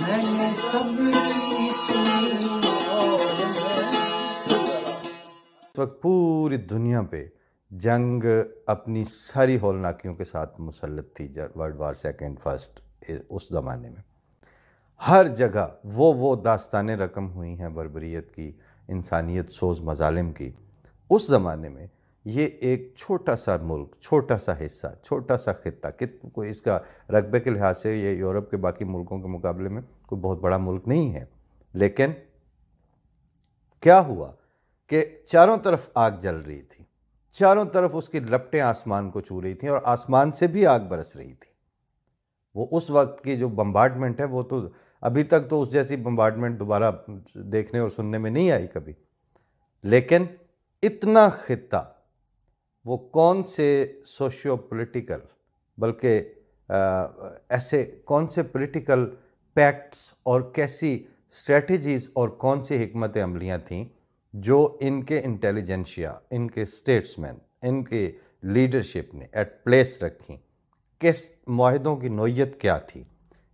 میں نے سبری سنی اور اس وقت پوری دنیا پہ جنگ اپنی ساری ہولناکیوں کے ساتھ مسلط تھی. ورلڈ وار سیکنڈ فرسٹ اس زمانے میں ہر جگہ وہ داستانیں رقم ہوئی ہیں بربریت کی، انسانیت سوز مظالم کی. اس زمانے میں یہ ایک چھوٹا سا ملک، چھوٹا سا حصہ، چھوٹا سا خطہ، کوئی اس کا رقبے کے لحاظ سے یہ یورپ کے باقی ملکوں کے مقابلے میں کوئی بہت بڑا ملک نہیں ہے. لیکن کیا ہوا کہ چاروں طرف آگ جل رہی تھی، چاروں طرف اس کی لپٹیں آسمان کو چھو رہی تھیں اور آسمان سے بھی آگ برس رہی تھی. وہ اس وقت کی جو بمبارڈمنٹ ہے وہ تو ابھی تک تو اس جیسی بمبارڈمنٹ دوبارہ دیکھنے اور سننے میں نہیں آئی کبھی. لیکن اتنا خطہ، وہ کون سے سوشیو پولیٹیکل، بلکہ ایسے کون سے پولیٹیکل پیکٹس اور کیسی اسٹریٹجیز اور کون سی حکمت عملیاں تھیں جو ان کے انٹیلیجنشیا، ان کے اسٹیٹسمین، ان کے لیڈرشپ نے ایٹ پلیس رکھیں. کس معاہدوں کی نوعیت کیا تھی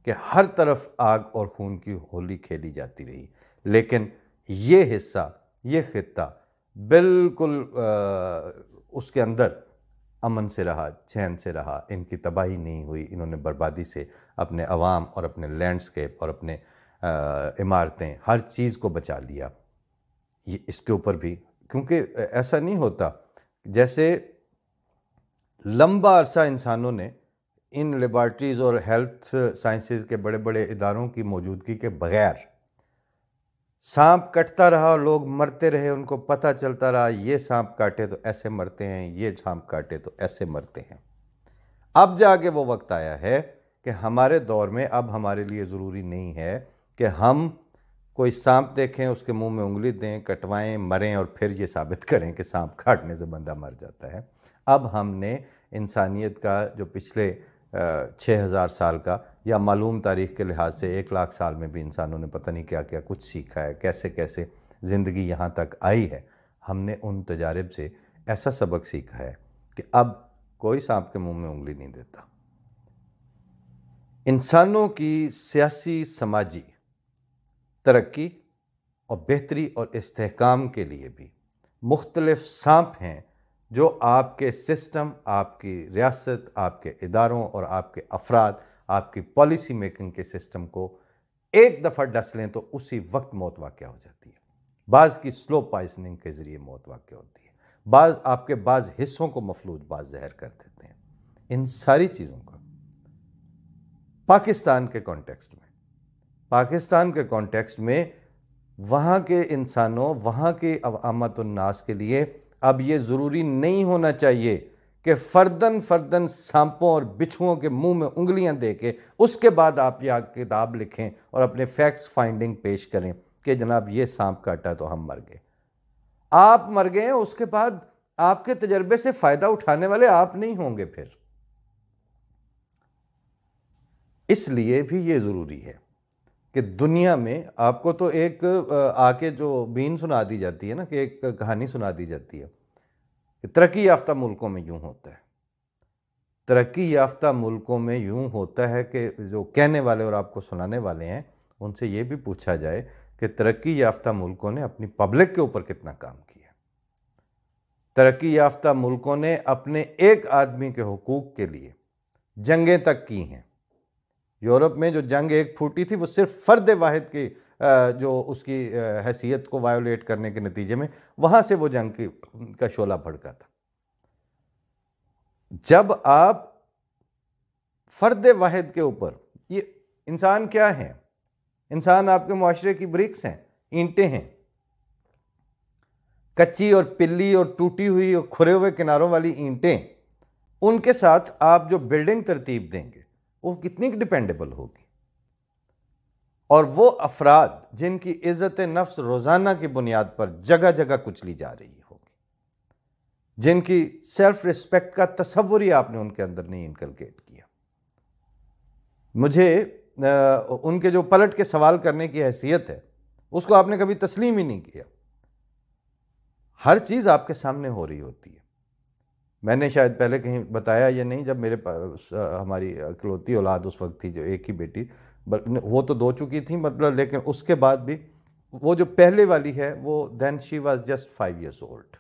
کہ ہر طرف آگ اور خون کی ہولی کھیلی جاتی رہی. لیکن یہ حصہ، یہ خطہ بالکل اس کے اندر امن سے رہا، چین سے رہا. ان کی تباہی نہیں ہوئی، انہوں نے بربادی سے اپنے عوام اور اپنے لینڈسکیپ اور اپنے عمارتیں، ہر چیز کو بچا لیا. یہ اس کے اوپر بھی کیونکہ ایسا نہیں ہوتا جیسے لمبا عرصہ انسانوں نے ان لیبارٹریز اور ہیلتھ سائنسز کے بڑے بڑے اداروں کی موجودگی کے بغیر سانپ کٹتا رہا، لوگ مرتے رہے، ان کو پتہ چلتا رہا یہ سانپ کاٹے تو ایسے مرتے ہیں، یہ سانپ کاٹے تو ایسے مرتے ہیں. اب جا کے وہ وقت آیا ہے کہ ہمارے دور میں اب ہمارے لیے ضروری نہیں ہے کہ ہم کوئی سانپ دیکھیں، اس کے منہ میں انگلی دیں، کٹوائیں، مریں اور پھر یہ ثابت کریں کہ سانپ کاٹنے سے بندہ مر جاتا ہے. اب ہم نے انسانیت کا جو پچھلے 6000 سال کا یا معلوم تاریخ کے لحاظ سے 1,00,000 سال میں بھی انسانوں نے پتہ نہیں کیا کیا کچھ سیکھا ہے، کیسے کیسے زندگی یہاں تک آئی ہے. ہم نے ان تجارب سے ایسا سبق سیکھا ہے کہ اب کوئی سانپ کے منہ میں انگلی نہیں دیتا. انسانوں کی سیاسی، سماجی ترقی اور بہتری اور استحکام کے لیے بھی مختلف سانپ ہیں جو آپ کے سسٹم، آپ کی ریاست، آپ کے اداروں اور آپ کے افراد، آپ کی پالیسی میکنگ کے سسٹم کو ایک دفعہ ڈس لیں تو اسی وقت موت واقع ہو جاتی ہے. بعض کی سلو پائزننگ کے ذریعے موت واقع ہوتی ہے، بعض آپ کے بعض حصوں کو مفلوج، بعض زہر کر دیتے ہیں. ان ساری چیزوں کا پاکستان کے کانٹیکسٹ میں وہاں کے انسانوں، وہاں کے عامت الناس کے لیے اب یہ ضروری نہیں ہونا چاہیے کہ فردن سانپوں اور بچھوؤں کے منہ میں انگلیاں دے کے اس کے بعد آپ یہ کتاب لکھیں اور اپنے فیکٹس فائنڈنگ پیش کریں کہ جناب یہ سانپ کاٹا تو ہم مر گئے. آپ مر گئے، اس کے بعد آپ کے تجربے سے فائدہ اٹھانے والے آپ نہیں ہوں گے پھر. اس لیے بھی یہ ضروری ہے کہ دنیا میں آپ کو تو ایک آ کے جو بین سنا دی جاتی ہے نا، کہ ایک کہانی سنا دی جاتی ہے کہ ترقی یافتہ ملکوں میں یوں ہوتا ہے. ترقی یافتہ ملکوں میں یوں ہوتا ہے کہ جو کہنے والے اور آپ کو سنانے والے ہیں ان سے یہ بھی پوچھا جائے کہ ترقی یافتہ ملکوں نے اپنی پبلک کے اوپر کتنا کام کیا. ترقی یافتہ ملکوں نے اپنے ایک آدمی کے حقوق کے لیے جنگیں تک کی ہیں. یورپ میں جو جنگ ایک پھوٹی تھی وہ صرف فرد واحد کی جو اس کی حیثیت کو وائیولیٹ کرنے کے نتیجے میں وہاں سے وہ جنگ کا شعلہ بھڑکا تھا. جب آپ فرد واحد کے اوپر، یہ انسان کیا ہے؟ انسان آپ کے معاشرے کی برکس ہیں، اینٹیں ہیں، کچی اور پلی اور ٹوٹی ہوئی اور کھرے ہوئے کناروں والی اینٹیں. ان کے ساتھ آپ جو بلڈنگ ترتیب دیں گے وہ کتنی ڈیپینڈیبل ہوگی. اور وہ افراد جن کی عزت نفس روزانہ کی بنیاد پر جگہ جگہ کچلی جا رہی ہوگی، جن کی سیلف ریسپیکٹ کا تصور ہی آپ نے ان کے اندر نہیں انکلکیٹ کیا. مجھے ان کے جو پلٹ کے سوال کرنے کی حیثیت ہے اس کو آپ نے کبھی تسلیم ہی نہیں کیا. ہر چیز آپ کے سامنے ہو رہی ہوتی ہے. میں نے شاید پہلے کہیں بتایا یا نہیں، جب میرے پاس ہماری اکلوتی اولاد اس وقت تھی جو ایک ہی بیٹی، وہ تو دو چکی تھیں مطلب، لیکن اس کے بعد بھی وہ جو پہلے والی ہے وہ then she was just 5 years old،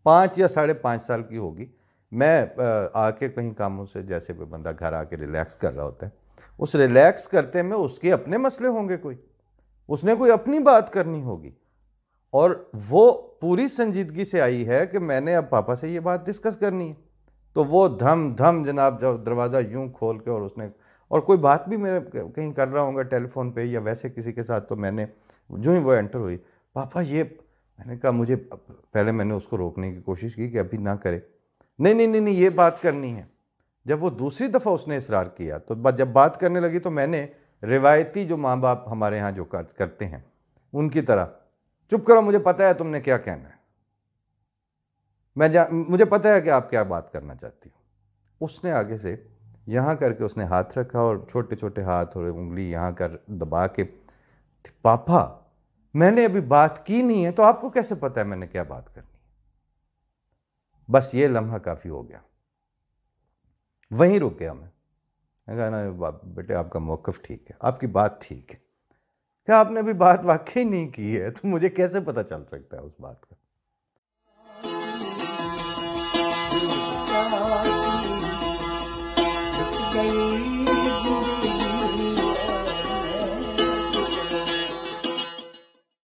5 یا 5.5 سال کی ہوگی۔ میں آ کے کہیں کاموں سے، جیسے کوئی بندہ گھر آ کے ریلیکس کر رہا ہوتا ہے، اس ریلیکس کرتے میں اس کے اپنے مسئلے ہوں گے، کوئی اس نے کوئی اپنی بات کرنی ہوگی، اور وہ پوری سنجیدگی سے آئی ہے کہ میں نے اب پاپا سے یہ بات ڈسکس کرنی ہے، تو وہ دھم دھم جناب جب دروازہ یوں کھول کے، اور اس نے، اور کوئی بات بھی میں کہیں کر رہا ہوں گا ٹیلی فون پہ یا ویسے کسی کے ساتھ، تو میں نے جو ہی وہ انٹر ہوئی، پاپا یہ، میں نے کہا مجھے، پہلے میں نے اس کو روکنے کی کوشش کی کہ ابھی نہ کرے، نہیں نہیں نہیں نہیں یہ بات کرنی ہے۔ جب وہ دوسری دفعہ اس نے اصرار کیا، تو جب بات کرنے لگی تو میں نے روایتی جو ماں باپ ہمارے ہاں جو کرتے ہیں ان کی طرح، چپ کرو مجھے پتہ ہے تم نے کیا کہنا ہے، مجھے پتہ ہے کہ آپ کیا بات کرنا چاہتی ہو۔ اس نے آگے سے یہاں کر کے اس نے ہاتھ رکھا، اور چھوٹے چھوٹے ہاتھ اور انگلی یہاں کر دبا کے، پاپا میں نے ابھی بات کی نہیں ہے تو آپ کو کیسے پتہ ہے میں نے کیا بات کرنی ہے؟ بس یہ لمحہ کافی ہو گیا، وہیں رک گیا میں نے کہا نا بیٹے آپ کا موقف ٹھیک ہے، آپ کی بات ٹھیک ہے، کہ آپ نے ابھی بات واقعی نہیں کی ہے تو مجھے کیسے پتہ چل سکتا ہے اس بات کا؟